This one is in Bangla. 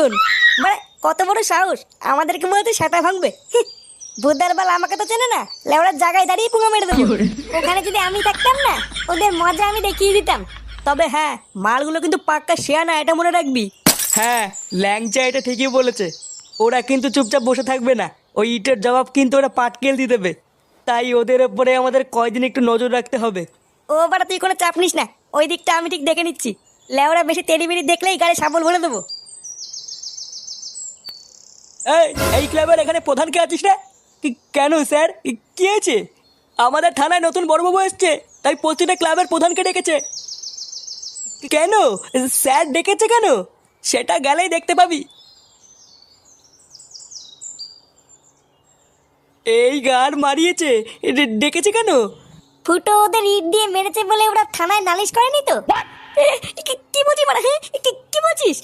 মদন। মানে কত বড় সাহস আমাদেরকে মনে হচ্ছে সেটা ভাঙবে। বুধার বাল আমাকে তো চেনে না, লেওড়ার জায়গায় দাঁড়িয়ে পুঙ্গা মেরে দেবো। ওখানে যদি আমি থাকতাম না, ওদের মজা আমি দেখিয়ে দিতাম। তবে হ্যাঁ, মালগুলো কিন্তু পাক্কা শেয়া না, এটা মনে রাখবি। হ্যাঁ, ল্যাংচা এটা ঠিকই বলেছে। ওরা কিন্তু চুপচাপ বসে থাকবে না, ওই ইটের জবাব কিন্তু ওরা পাটকেল দিয়ে দেবে। তাই ওদের ওপরে আমাদের কয়দিন একটু নজর রাখতে হবে। ও বাড়া তুই কোনো চাপ নিস না, ওই দিকটা আমি ঠিক দেখে নিচ্ছি। লেওড়া বেশি তেড়ি বেড়ি দেখলেই গাড়ি সাবল ভরে দেবো। এই এই ক্লাবের এখানে প্রধান কে আছিস রে? কেন স্যার, কি হয়েছে? আমাদের থানায় নতুন বড়বাবু এসছে, তাই প্রতিটা ক্লাবের প্রধানকে ডেকেছে। কেন স্যার ডেকেছে কেন? সেটা গেলেই দেখতে পাবি। এই গার মারিয়েছে, ডেকেছে কেন? ফুটো ওদের ইট দিয়ে মেরেছে বলে ওরা থানায় নালিশ করেনি তো? কি বলছিস মানে? কি বলছিস?